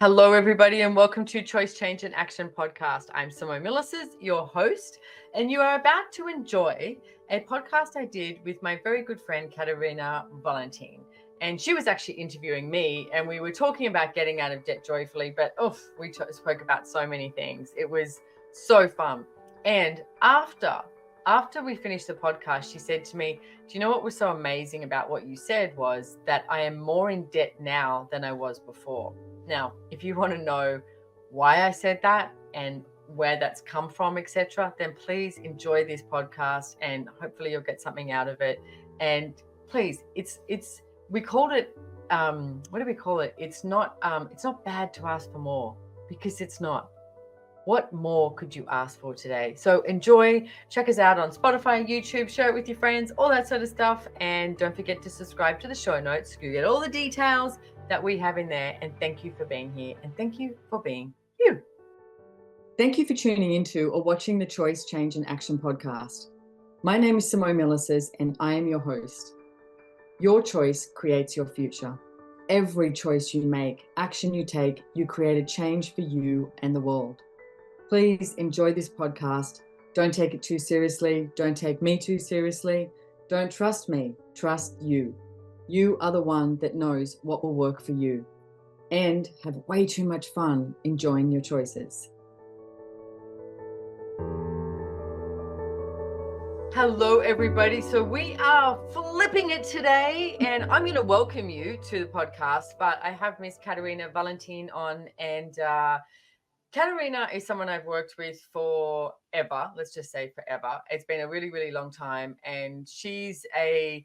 Hello, everybody, and welcome to Choice, Change, and Action podcast. I'm Simone Milasas, your host, and you are about to enjoy a podcast I did with my very good friend, Katarina Wallentin. And she was actually interviewing me, and we were talking about getting out of debt joyfully, but we spoke about so many things. It was so fun. And after we finished the podcast, she said to me, do you know what was so amazing about what you said was that I am more in debt now than I was before. Now, if you want to know why I said that and where that's come from, etc., then please enjoy this podcast and hopefully you'll get something out of it. And please, we called it what do we call it? It's not bad to ask for more, because it's not. What more could you ask for today? So enjoy, check us out on Spotify, YouTube, share it with your friends, all that sort of stuff. And don't forget to subscribe to the show notes. You get all the details that we have in there. And thank you for being here. And thank you for being you. Thank you for tuning into or watching the Choice, Change, and Action podcast. My name is Simone Milasas and I am your host. Your choice creates your future. Every choice you make, action you take, you create a change for you and the world. Please enjoy this podcast. Don't take it too seriously. Don't take me too seriously. Don't trust me. Trust you. You are the one that knows what will work for you. And have way too much fun enjoying your choices. Hello, everybody. So we are flipping it today, and I'm going to welcome you to the podcast. But I have Miss Katarina Wallentin on, and Katerina is someone I've worked with forever. Let's just say forever. It's been a really, really long time. And she's a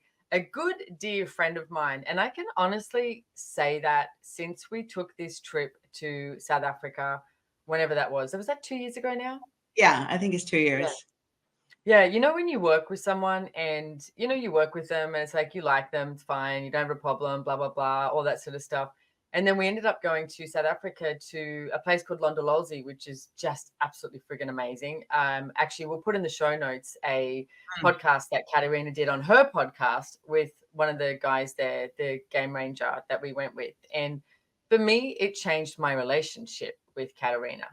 good dear friend of mine. And I can honestly say that since we took this trip to South Africa, whenever that was that 2 years ago now? Yeah, I think it's 2 years. Yeah, you know, when you work with someone and, you work with them and it's like you like them, it's fine, you don't have a problem, blah, blah, blah, all that sort of stuff. And then we ended up going to South Africa to a place called Londolozi, which is just absolutely friggin' amazing. Actually, we'll put in the show notes a podcast that Katerina did on her podcast with one of the guys there, the game ranger that we went with. And for me, it changed my relationship with Katerina.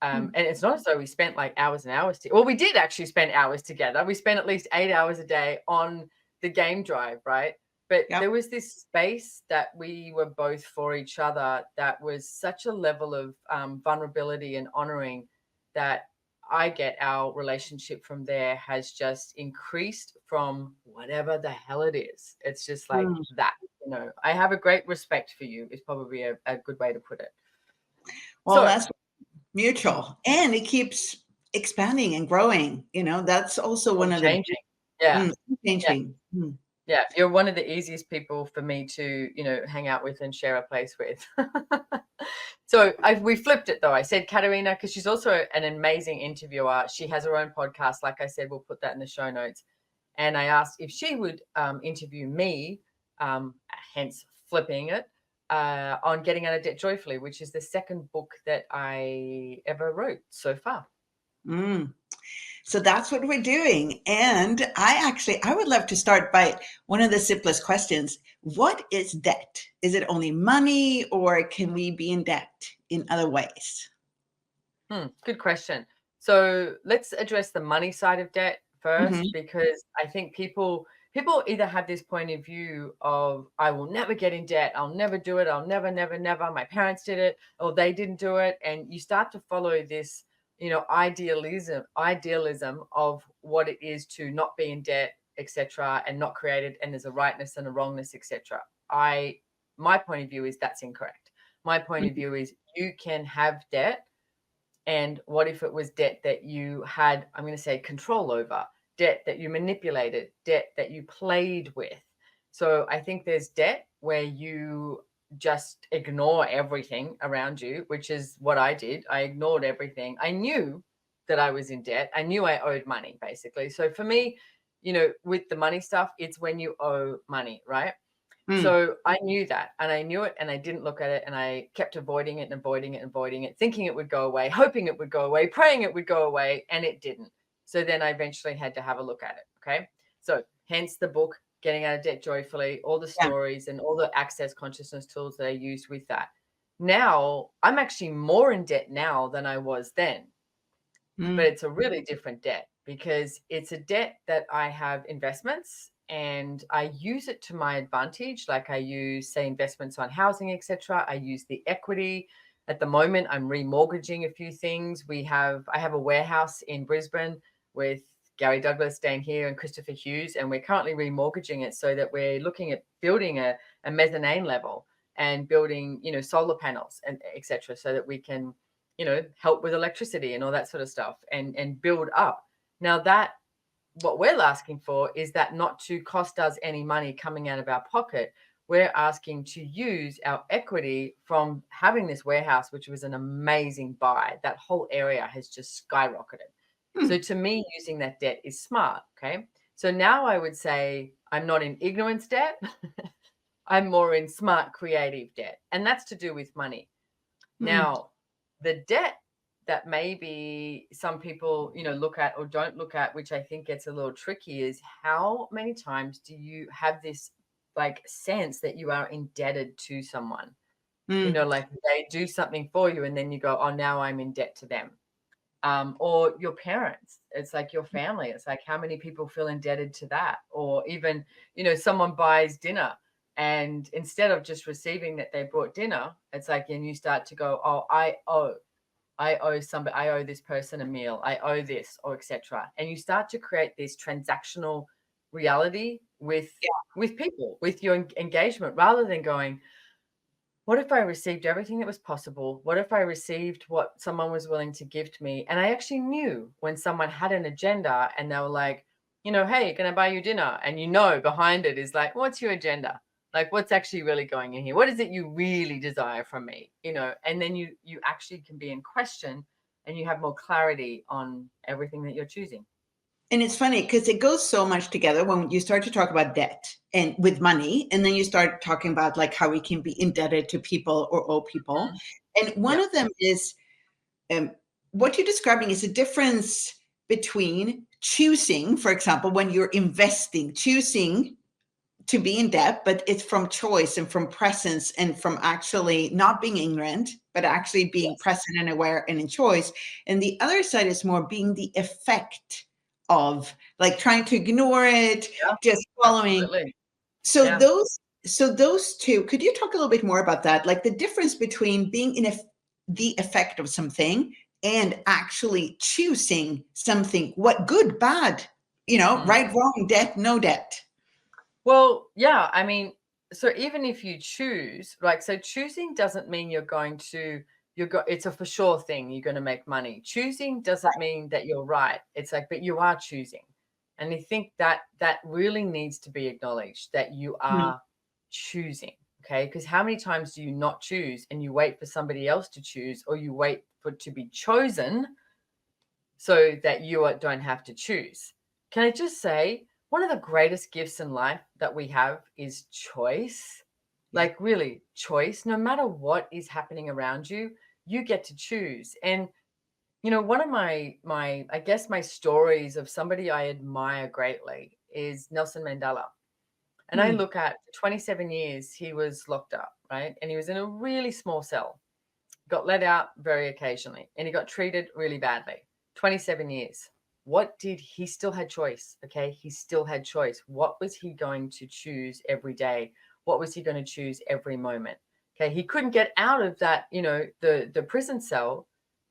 And it's not as though we spent like hours and hours. Well, we did actually spend hours together. We spent at least 8 hours a day on the game drive, right? But there was this space that we were both for each other that was such a level of vulnerability and honoring that I get our relationship from there has just increased from whatever the hell it is. It's just like that, I have a great respect for you is probably a good way to put it. Well, that's mutual, and it keeps expanding and growing. That's also one of changing. Changing. Yeah, you're one of the easiest people for me to, hang out with and share a place with. So we flipped it though. I said Katerina because she's also an amazing interviewer. She has her own podcast. Like I said, we'll put that in the show notes. And I asked if she would interview me, hence flipping it, on Getting Out of Debt Joyfully, which is the second book that I ever wrote so far. So that's what we're doing. And I would love to start by one of the simplest questions. What is debt? Is it only money, or can we be in debt in other ways? Good question. So let's address the money side of debt first, because I think people either have this point of view of, I will never get in debt. I'll never do it. I'll never, never, never. My parents did it, or they didn't do it. And you start to follow this idealism of what it is to not be in debt, etc., and not create it, and there's a rightness and a wrongness, etc. My point of view is that's incorrect. My point of view is you can have debt, and what if it was debt that you had, I'm going to say, control over, debt that you manipulated, debt that you played with. So I think there's debt where you just ignore everything around you, which is what I did. I ignored everything. I knew that I was in debt. I knew I owed money, basically. So for me, with the money stuff, it's when you owe money, right? So I knew that, and I knew it, and I didn't look at it, and I kept avoiding it and avoiding it and avoiding it, thinking it would go away, hoping it would go away, praying it would go away, and it didn't. So then I eventually had to have a look at it. Okay. So hence the book, Getting Out of Debt Joyfully, all the stories and all the access consciousness tools that I used with that. now I'm actually more in debt now than I was then. Mm. But it's a really different debt because it's a debt that I have investments and I use it to my advantage. Like I use, say, investments on housing, etc. I use the equity. At the moment, I'm remortgaging a few things. I have a warehouse in Brisbane with Gary Douglas staying here and Christopher Hughes, and we're currently remortgaging it so that we're looking at building a mezzanine level and building, solar panels and etc. so that we can, help with electricity and all that sort of stuff and build up. Now that what we're asking for is that not to cost us any money coming out of our pocket. We're asking to use our equity from having this warehouse, which was an amazing buy. That whole area has just skyrocketed. So to me, using that debt is smart. Okay. So now I would say I'm not in ignorance debt. I'm more in smart, creative debt. And that's to do with money. Now, the debt that maybe some people, look at or don't look at, which I think gets a little tricky, is how many times do you have this like sense that you are indebted to someone? Like they do something for you and then you go, oh, now I'm in debt to them. Or your parents, it's like your family. It's like how many people feel indebted to that? Or even, someone buys dinner and instead of just receiving that they brought dinner, it's like, and you start to go, oh, I owe somebody, I owe this person a meal, I owe this, or etc. And you start to create this transactional reality with people, with your engagement, rather than going, what if I received everything that was possible? What if I received what someone was willing to give to me? And I actually knew when someone had an agenda and they were like, hey, can I buy you dinner? And behind it is like, what's your agenda? Like, what's actually really going in here? What is it you really desire from me? And then you actually can be in question and you have more clarity on everything that you're choosing. And it's funny because it goes so much together when you start to talk about debt and with money, and then you start talking about like how we can be indebted to people or owe people. And one of them is what you're describing is a difference between choosing, for example, when you're investing, choosing to be in debt, but it's from choice and from presence and from actually not being ignorant, but actually being present and aware and in choice. And the other side is more being the effect of like trying to ignore it, just following. Absolutely. So those two, could you talk a little bit more about that? Like the difference between being in the effect of something and actually choosing something, what good, bad, right, wrong, debt, no debt. Well, yeah, I mean, so even if you choose, so choosing doesn't mean it's a for sure thing, you're going to make money. Choosing doesn't mean that you're right. It's like, but you are choosing. And I think that really needs to be acknowledged, that you are choosing. Okay. Because how many times do you not choose and you wait for somebody else to choose, or you wait for it to be chosen so that you don't have to choose? Can I just say, one of the greatest gifts in life that we have is choice. Like really choice. No matter what is happening around you, you get to choose. And one of my I guess my stories of somebody I admire greatly is Nelson Mandela. And I look at 27 years he was locked up, right? And he was in a really small cell. Got let out very occasionally, and he got treated really badly. 27 years. He still had choice. Okay. He still had choice. What was he going to choose every day? What was he going to choose every moment? Okay. He couldn't get out of that, the prison cell,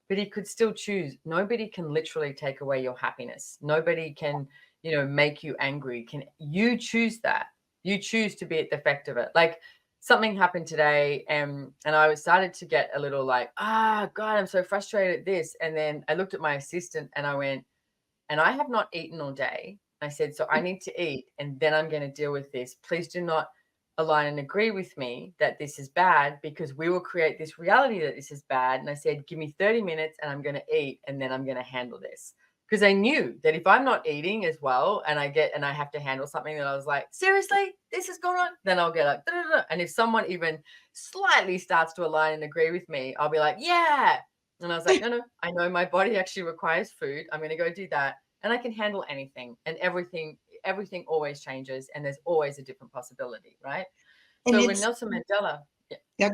but he could still choose. Nobody can literally take away your happiness. Nobody can, make you angry. Can you choose that? You choose to be at the effect of it. Like, something happened today and I started to get a little like, God, I'm so frustrated at this. And then I looked at my assistant and I went, and I have not eaten all day. I said, so I need to eat and then I'm going to deal with this. Please do not align and agree with me that this is bad, because we will create this reality that this is bad. And I said, give me 30 minutes and I'm going to eat and then I'm going to handle this. Because I knew that if I'm not eating as well and I have to handle something that I was like, seriously, this is going on, then I'll get like, da-da-da. And if someone even slightly starts to align and agree with me, I'll be like, yeah. And I was like, no, I know my body actually requires food. I'm going to go do that. And I can handle anything, and everything always changes, and there's always a different possibility, right? And so when Nelson Mandela,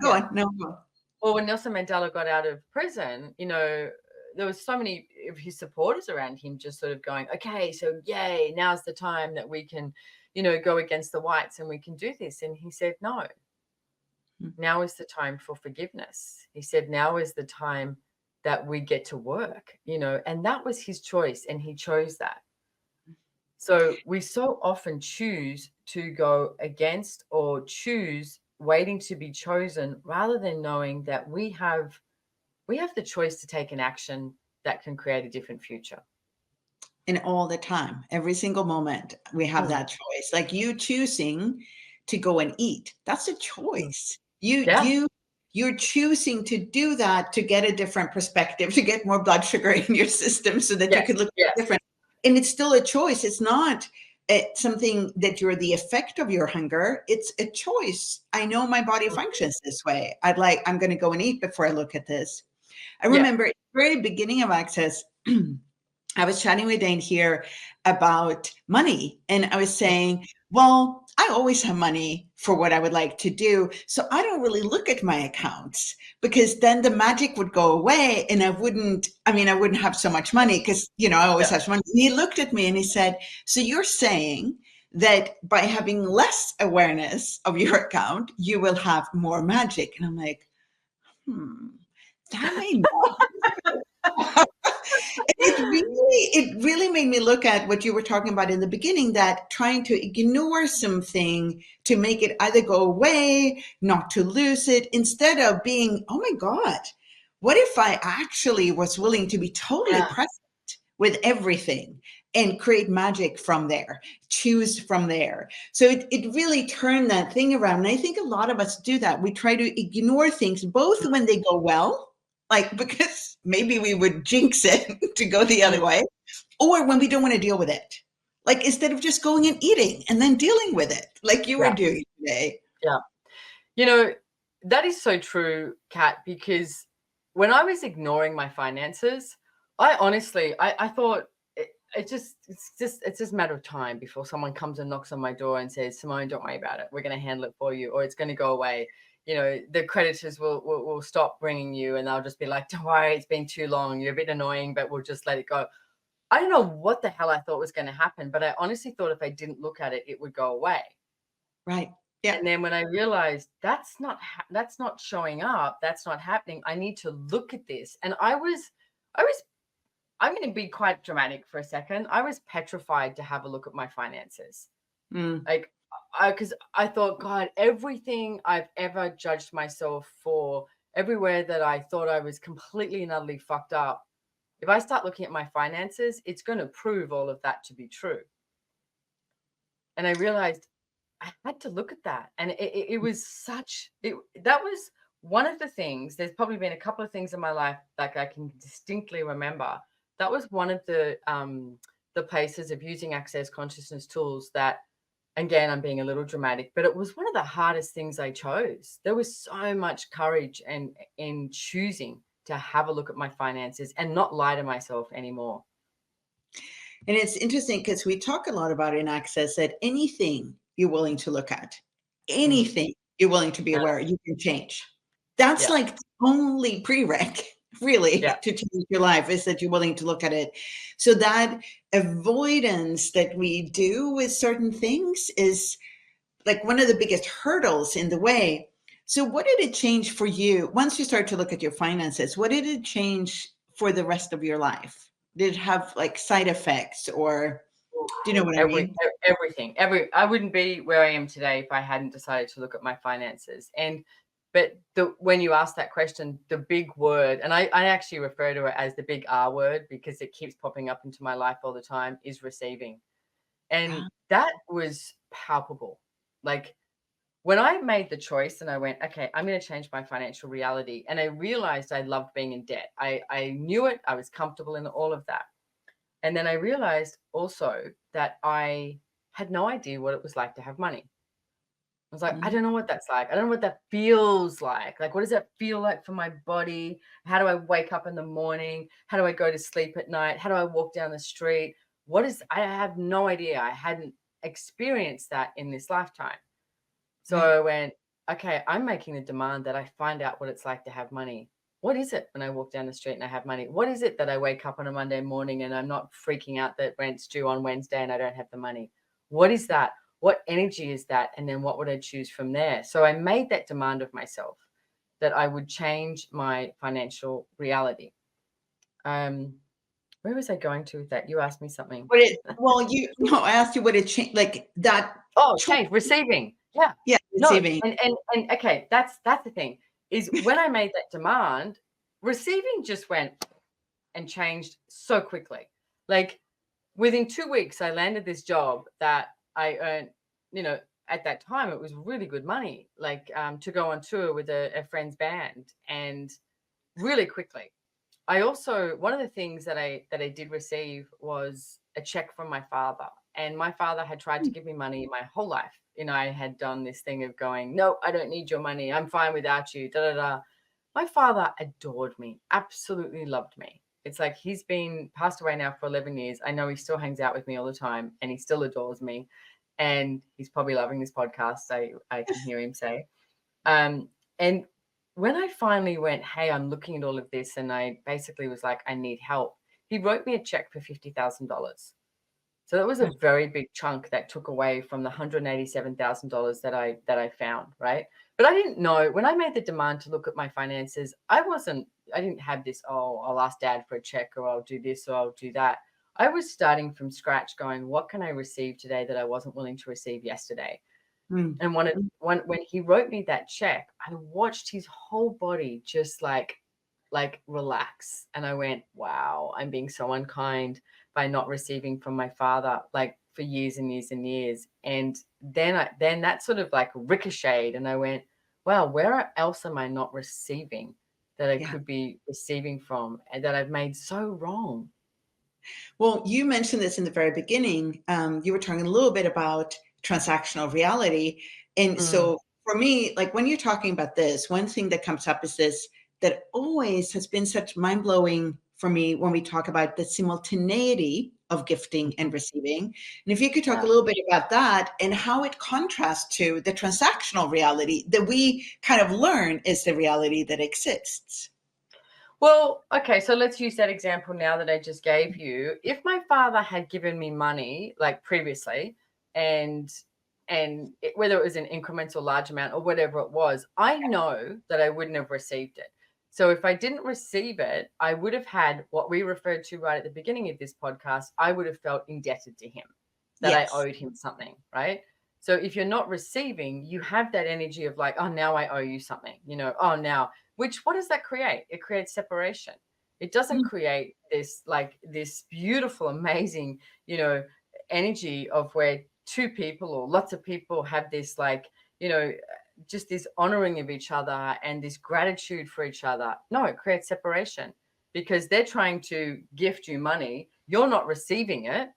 go on. No, go on. Well, when Nelson Mandela got out of prison, there was so many of his supporters around him just sort of going, okay, so yay, now's the time that we can, go against the whites and we can do this. And he said, no, now is the time for forgiveness. He said, now is the time that we get to work, and that was his choice, and he chose that. So we so often choose to go against or choose waiting to be chosen rather than knowing that we have the choice to take an action that can create a different future. And all the time, every single moment, we have that choice. Like you choosing to go and eat, that's a choice. You're choosing to do that to get a different perspective, to get more blood sugar in your system so that you could look different. And it's still a choice. It's not something that you're the effect of your hunger. It's a choice. I know my body functions this way. I'm going to go and eat before I look at this. I remember at the very beginning of Access, I was chatting with Dane here about money, and I was saying, well, I always have money for what I would like to do. So I don't really look at my accounts because then the magic would go away and I wouldn't have so much money because, I always have some money. And he looked at me and he said, so you're saying that by having less awareness of your account, you will have more magic. And I'm like, that may not. It really made me look at what you were talking about in the beginning, that trying to ignore something to make it either go away, not to lose it, instead of being, oh my God, what if I actually was willing to be totally present with everything and create magic from there, choose from there. So it really turned that thing around. And I think a lot of us do that. We try to ignore things, both when they go well, like because maybe we would jinx it to go the other way, or when we don't want to deal with it. Like instead of just going and eating and then dealing with it, like you were doing today. Yeah. That is so true, Kat, because when I was ignoring my finances, I honestly, I thought it's just a matter of time before someone comes and knocks on my door and says, Simone, don't worry about it. We're going to handle it for you, or it's going to go away. The creditors will stop bringing you and they'll just be like, don't worry, it's been too long. You're a bit annoying, but we'll just let it go. I don't know what the hell I thought was going to happen, but I honestly thought if I didn't look at it, it would go away. Right. Yeah. And then when I realized that's not showing up, that's not happening, I need to look at this. And I'm going to be quite dramatic for a second. I was petrified to have a look at my finances. Like, because I thought, God, everything I've ever judged myself for, everywhere that I thought I was completely and utterly fucked up, if I start looking at my finances, it's going to prove all of that to be true. And I realized I had to look at that. And it was that was one of the things. There's probably been a couple of things in my life that I can distinctly remember. That was one of the places of using Access consciousness tools that, again, I'm being a little dramatic, but it was one of the hardest things I chose. There was so much courage in choosing to have a look at my finances and not lie to myself anymore. And it's interesting because we talk a lot about in Access that anything you're willing to look at, anything you're willing to be aware, you can change. That's like the only prereq, really, to change your life, is that you're willing to look at it. So that avoidance that we do with certain things is like one of the biggest hurdles in the way. So what did it change for you once you start to look at your finances? What did it change for the rest of your life? Did it have like side effects, or do you know what I mean? Everything. I wouldn't be where I am today if I hadn't decided to look at my finances. But when you ask that question, the big word, and I actually refer to it as the big R word because it keeps popping up into my life all the time, is receiving. And that was palpable. Like when I made the choice and I went, okay, I'm going to change my financial reality. And I realized I loved being in debt. I knew it. I was comfortable in all of that. And then I realized also that I had no idea what it was like to have money. I was like, I don't know what that's like. I don't know what that feels like. Like, what does that feel like for my body? How do I wake up in the morning? How do I go to sleep at night? How do I walk down the street? I have no idea. I hadn't experienced that in this lifetime. So I went, okay, I'm making a demand that I find out what it's like to have money. What is it when I walk down the street and I have money? What is it that I wake up on a Monday morning and I'm not freaking out that rent's due on Wednesday and I don't have the money? What is that? What energy is that? And then what would I choose from there? So I made that demand of myself that I would change my financial reality. Where was I going to with that? You asked me something. I asked you what it changed, like that. Oh, change, receiving. Yeah. Yeah, No, receiving. and okay, that's the thing, is when I made that demand, receiving just went and changed so quickly. Like within 2 weeks, I landed this job that I earned, at that time, it was really good money, like to go on tour with a friend's band, and really quickly. I also, one of the things that I did receive was a check from my father. And my father had tried to give me money my whole life. I had done this thing of going, no, I don't need your money. I'm fine without you. Da da da. My father adored me, absolutely loved me. It's like he's been passed away now for 11 years. I know he still hangs out with me all the time and he still adores me. And he's probably loving this podcast. I can hear him say. And when I finally went, hey, I'm looking at all of this, and I basically was like, I need help, he wrote me a check for $50,000. So that was a very big chunk that took away from the $187,000 that I found, right? But I didn't know when I made the demand to look at my finances, I didn't have this, oh, I'll ask dad for a check, or I'll do this, or I'll do that. I was starting from scratch going, what can I receive today that I wasn't willing to receive yesterday? And when he wrote me that check, I watched his whole body just like relax. And I went, wow, I'm being so unkind by not receiving from my father, like for years and years and years. And then that sort of like ricocheted, and I went, wow, where else am I not receiving that I could be receiving from, and that I've made so wrong? Well, you mentioned this in the very beginning. You were talking a little bit about transactional reality. And so for me, like when you're talking about this, one thing that comes up is this, that always has been such mind blowing for me when we talk about the simultaneity of gifting and receiving. And if you could talk a little bit about that and how it contrasts to the transactional reality that we kind of learn is the reality that exists. Well, okay, so let's use that example now that I just gave you. If my father had given me money like previously, and whether it was an increment or large amount or whatever it was, I know that I wouldn't have received it. So if I didn't receive it, I would have had what we referred to right at the beginning of this podcast. I would have felt indebted to him, that I owed him something, right? So if you're not receiving, you have that energy of like, oh, now I owe you something, oh, now. Which, what does that create? It creates separation. It doesn't create this beautiful, amazing, energy of where two people or lots of people have this just this honoring of each other and this gratitude for each other. No, it creates separation because they're trying to gift you money. You're not receiving it.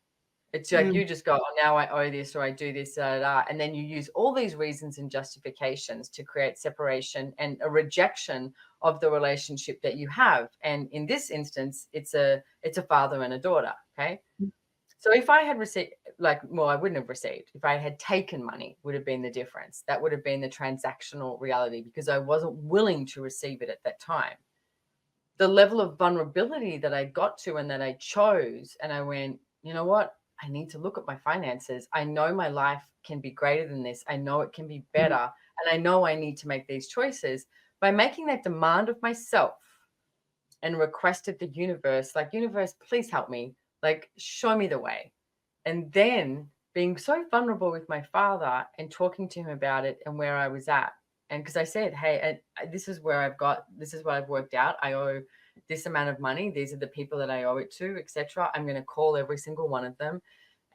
It's like you just go, oh, now I owe this, or I do this, and then you use all these reasons and justifications to create separation and a rejection of the relationship that you have. And in this instance, it's a father and a daughter. Okay, so if I had received, I wouldn't have received. If I had taken money, would have been the difference. That would have been the transactional reality because I wasn't willing to receive it at that time. The level of vulnerability that I got to and that I chose, and I went, you know what? I need to look at my finances. I know my life can be greater than this. I know it can be better. And I know I need to make these choices. By making that demand of myself and requested the universe, like, universe, please help me. Like, show me the way. And then being so vulnerable with my father and talking to him about it and where I was at. And because I said, hey, this is where this is what I've worked out. I owe this amount of money. These are the people that I owe it to, etc. I'm going to call every single one of them.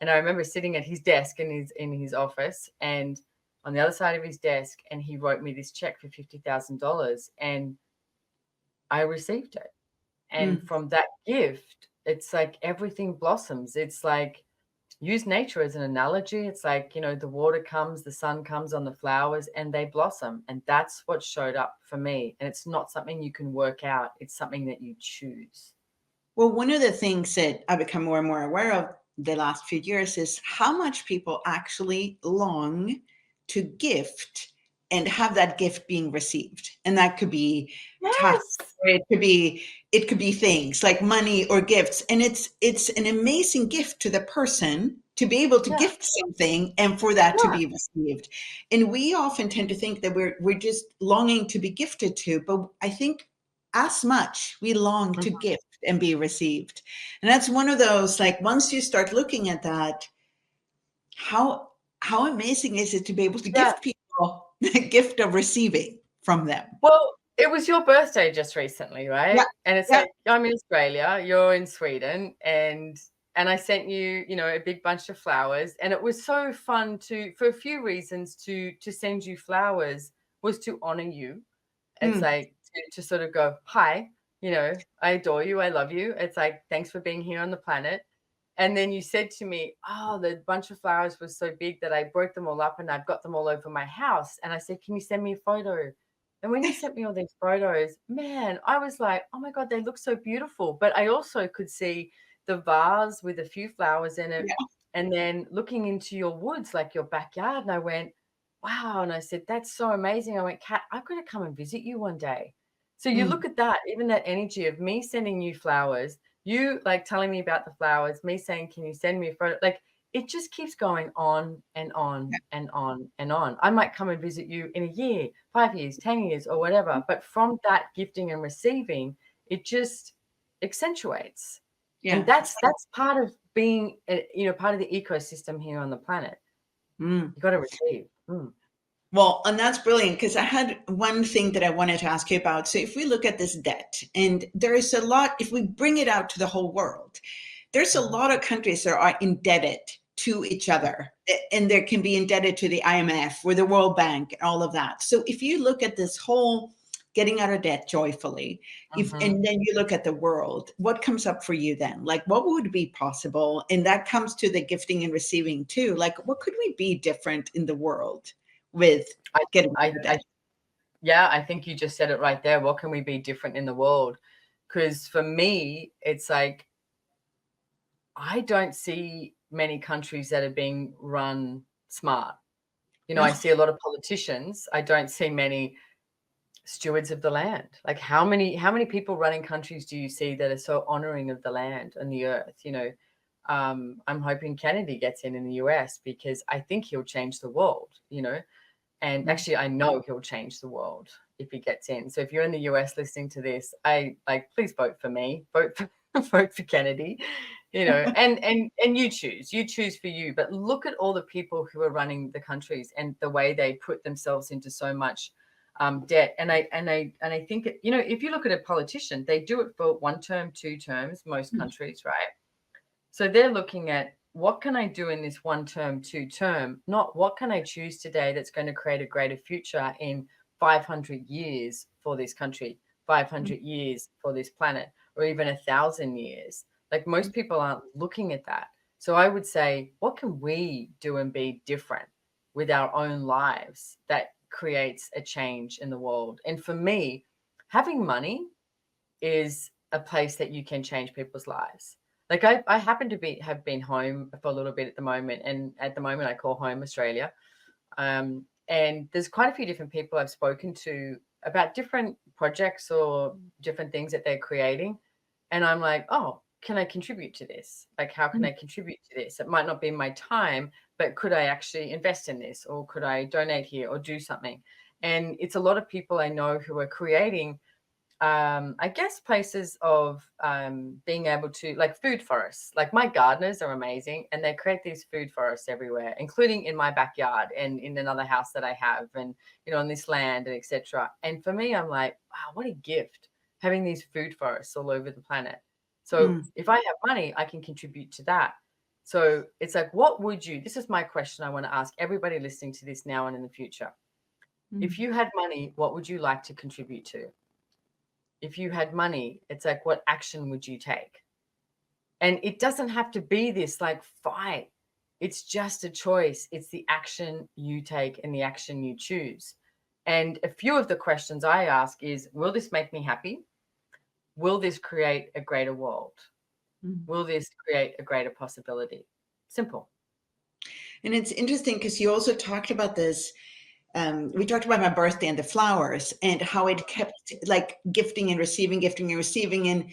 And I remember sitting at his desk in his office, and on the other side of his desk, and he wrote me this check for $50,000, and I received it. And from that gift, it's like everything blossoms. It's like, use nature as an analogy. It's like, the water comes, the sun comes on the flowers, and they blossom. And that's what showed up for me. And it's not something you can work out. It's something that you choose. Well, one of the things that I've become more and more aware of the last few years is how much people actually long to gift and have that gift being received. And that could be tasks, Yes. or it could be things like money or gifts. And it's an amazing gift to the person to be able to Yeah. gift something and for that to Yeah. be received. And we often tend to think that we're just longing to be gifted to, but I think as much we long to gift and be received. And that's one of those, like, once you start looking at that, how amazing is it to be able to Yeah. gift people the gift of receiving from them? Well, it was your birthday just recently, right? Yeah, And it's yeah, like, I'm in Australia, you're in Sweden, and I sent you, a big bunch of flowers, and it was so fun for a few reasons to send you flowers was to honor you. It's mm, like to sort of go, hi, I adore you, I love you. It's like, thanks for being here on the planet. And then you said to me, oh, the bunch of flowers was so big that I broke them all up and I've got them all over my house. And I said, can you send me a photo? And when you sent me all these photos, man, I was like, oh my God, they look so beautiful. But I also could see the vase with a few flowers in it. yeah, And then looking into your woods, like your backyard. And I went, wow. And I said, that's so amazing. I went, Kat, I've got to come and visit you one day. So you mm, look at that, even that energy of me sending you flowers, you like telling me about the flowers, me saying, can you send me a photo? Like it just keeps going on and on and on and on. I might come and visit you in a year, 5 years, 10 years, or whatever. But from that gifting and receiving, it just accentuates. And yeah. that's part of being, part of the ecosystem here on the planet. Mm. You got to receive. Mm. Well, and that's brilliant, because I had one thing that I wanted to ask you about. So if we look at this debt, and there is a lot, if we bring it out to the whole world, there's a lot of countries that are indebted to each other, and there can be indebted to the IMF or the World Bank and all of that. So if you look at this whole getting out of debt joyfully, and then you look at the world, what comes up for you then? Like, what would be possible? And that comes to the gifting and receiving too. Like, what could we be different in the world with I, getting out I, of I, debt? yeah, I think you just said it right there. What can we be different in the world? Because for me, it's like, I don't see many countries that are being run smart. No. I see a lot of politicians. I don't see many stewards of the land. Like how many people running countries do you see that are so honoring of the land and the earth? I'm hoping Kennedy gets in the US because I think he'll change the world, and actually I know he'll change the world if he gets in. So if you're in the US listening to this, please vote for me, vote for Kennedy, and you choose for you. But look at all the people who are running the countries and the way they put themselves into so much debt. And I think, if you look at a politician, they do it for 1 term, 2 terms, most countries, right? So they're looking at what can I do in this 1 term, 2 term, not what can I choose today that's going to create a greater future in 500 years for this country, 500 years for this planet, or even 1,000 years. Like most people aren't looking at that. So I would say, what can we do and be different with our own lives that creates a change in the world? And for me, having money is a place that you can change people's lives. Like I happen to have been home for a little bit at the moment, and at the moment I call home Australia. And there's quite a few different people I've spoken to about different projects or different things that they're creating, and I'm like, oh, can I contribute to this? Like, how can I contribute to this? It might not be my time, but could I actually invest in this, or could I donate here or do something? And it's a lot of people I know who are creating I guess places of being able to, like, food forests. Like my gardeners are amazing and they create these food forests everywhere, including in my backyard and in another house that I have, and on this land, and etc. And for me, I'm like, wow, what a gift having these food forests all over the planet. So Mm, if I have money, I can contribute to that. So it's like, what would you, this is my question I want to ask everybody listening to this now and in the future. mm. If you had money, what would you like to contribute to? If you had money, it's like, what action would you take? And it doesn't have to be this like fight. It's just a choice. It's the action you take and the action you choose. And a few of the questions I ask is, will this make me happy? Will this create a greater world? Will this create a greater possibility? Simple. And it's interesting because you also talked about this we talked about my birthday and the flowers and how it kept like gifting and receiving and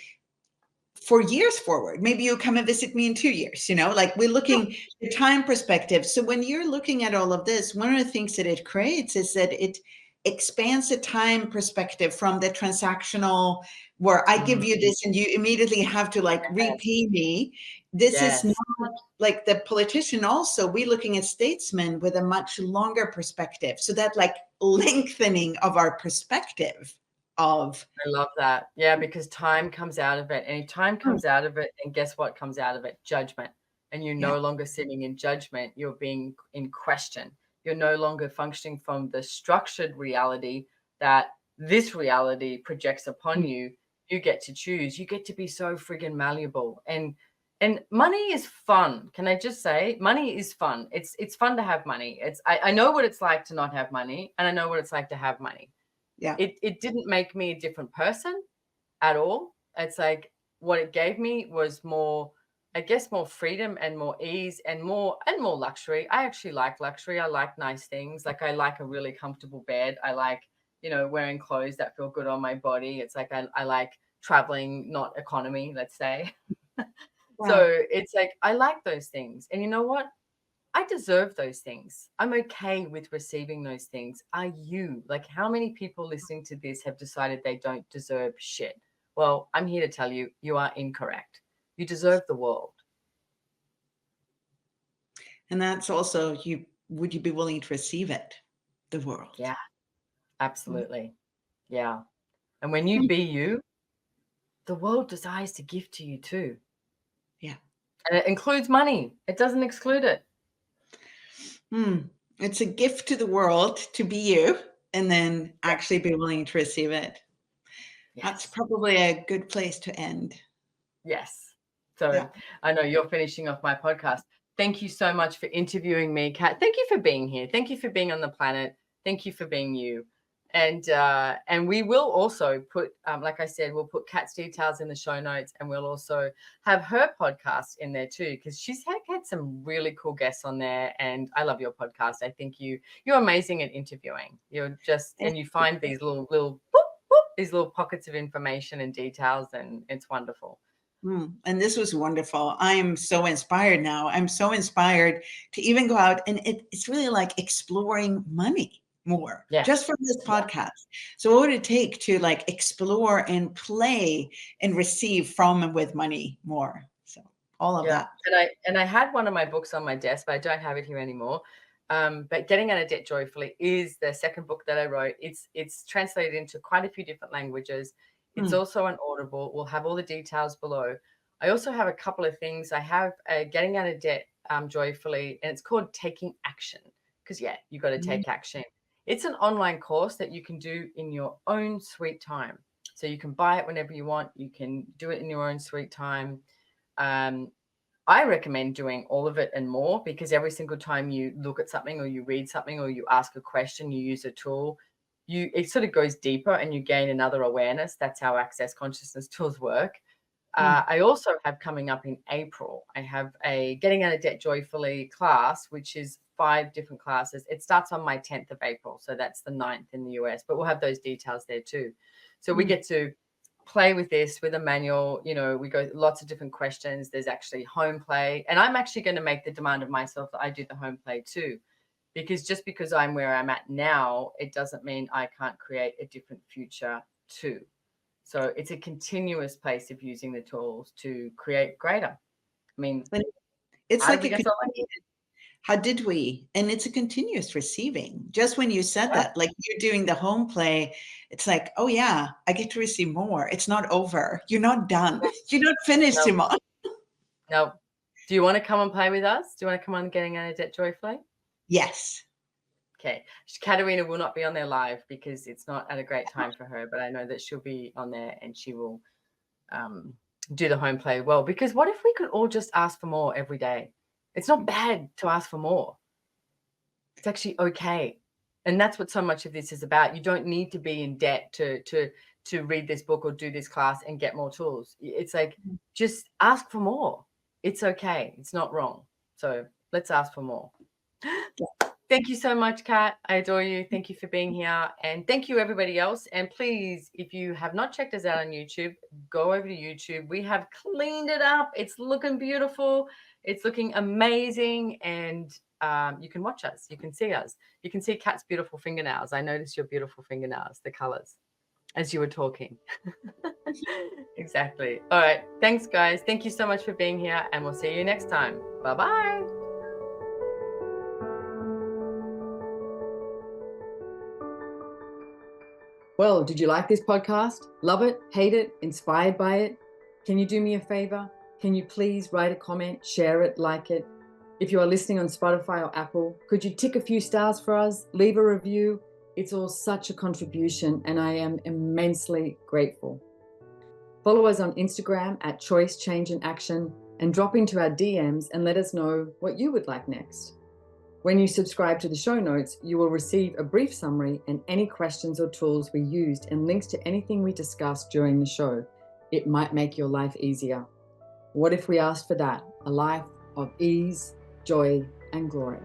for years forward. Maybe you'll come and visit me in 2 years, like we're looking the time perspective. So when you're looking at all of this, one of the things that it creates is that it expands the time perspective from the transactional, where I give you this and you immediately have to like repay me. This is not like the politician. Also, we're looking at statesmen with a much longer perspective. So that like lengthening of our perspective of. I love that. Yeah, because time comes out of it. And if time comes out of it, and guess what comes out of it? Judgment. And you're no longer sitting in judgment. You're being in question. You're no longer functioning from the structured reality that this reality projects upon you. You get to choose. You get to be so friggin' malleable. And money is fun. Can I just say, money is fun. It's fun to have money. I know what it's like to not have money, and I know what it's like to have money. Yeah. It didn't make me a different person at all. It's like what it gave me was more, I guess, more freedom and more ease and more luxury. I actually like luxury. I like nice things. Like I like a really comfortable bed. I like, wearing clothes that feel good on my body. It's like I like traveling, not economy, let's say. So it's like I like those things. And you know what? I deserve those things. I'm okay with receiving those things. Are you? Like, how many people listening to this have decided they don't deserve shit? Well, I'm here to tell you, you are incorrect. You deserve the world. And that's also, would you be willing to receive it, the world? Yeah, absolutely. Yeah. And when you be you, the world desires to give to you too. Yeah. And it includes money. It doesn't exclude it. It's a gift to the world to be you and then actually be willing to receive it. Yes. That's probably a good place to end. Yes. So I know you're finishing off my podcast. Thank you so much for interviewing me, Kat. Thank you for being here. Thank you for being on the planet. Thank you for being you. And we will also put, like I said, we'll put Kat's details in the show notes, and we'll also have her podcast in there too, because she's had some really cool guests on there. And I love your podcast. I think you're amazing at interviewing. You're just, and you find these little these little pockets of information and details, and it's wonderful. And this was wonderful. I'm so inspired now. I'm so inspired to even go out, and it's really like exploring money more just from this podcast. So what would it take to like explore and play and receive from and with money more? So all of that. And I had one of my books on my desk, but I don't have it here anymore. But Getting Out of Debt Joyfully is the second book that I wrote. It's translated into quite a few different languages. It's also an Audible. We'll have all the details below. I also have a couple of things. I have Getting Out of Debt Joyfully, and it's called Taking Action, because you got to take action. It's an online course that you can do in your own sweet time. So you can buy it whenever you want. You can do it in your own sweet time. I recommend doing all of it and more, because every single time you look at something or you read something or you ask a question, you use a tool, it sort of goes deeper and you gain another awareness. That's how Access Consciousness tools work. I also have coming up in April, I have a Getting Out of Debt Joyfully class, which is 5 different classes. It starts on my 10th of April. So that's the 9th in the US, but we'll have those details there too. So we get to play with this with a manual. We go lots of different questions. There's actually home play, and I'm actually going to make the demand of myself that I do the home play too, because just because I'm where I'm at now, it doesn't mean I can't create a different future too. So it's a continuous place of using the tools to create greater. I mean, it's like how did we? And it's a continuous receiving. Just when you said that, like you're doing the home play, it's like, oh yeah, I get to receive more. It's not over. You're not done. You're not finished, Simone. No. Do you want to come and play with us? Do you want to come on Getting Out of Debt Joyfully? Yes. Okay. Katerina will not be on there live because it's not at a great time for her, but I know that she'll be on there and she will do the home play well. Because what if we could all just ask for more every day? It's not bad to ask for more. It's actually okay. And that's what so much of this is about. You don't need to be in debt to read this book or do this class and get more tools. It's like, just ask for more. It's okay. It's not wrong. So let's ask for more. Thank you so much, Kat. I adore you. Thank you for being here. And thank you, everybody else. And please, if you have not checked us out on YouTube, go over to YouTube. We have cleaned it up. It's looking beautiful. It's looking amazing. And you can watch us. You can see us. You can see Kat's beautiful fingernails. I noticed your beautiful fingernails, the colors, as you were talking. Exactly. All right. Thanks, guys. Thank you so much for being here. And we'll see you next time. Bye-bye. Well, did you like this podcast? Love it? Hate it? Inspired by it? Can you do me a favor? Can you please write a comment, share it, like it? If you are listening on Spotify or Apple, could you tick a few stars for us? Leave a review. It's all such a contribution, and I am immensely grateful. Follow us on Instagram at Choice, Change and Action, and drop into our DMs and let us know what you would like next. When you subscribe to the show notes, you will receive a brief summary and any questions or tools we used and links to anything we discussed during the show. It might make your life easier. What if we asked for that? A life of ease, joy, and glory.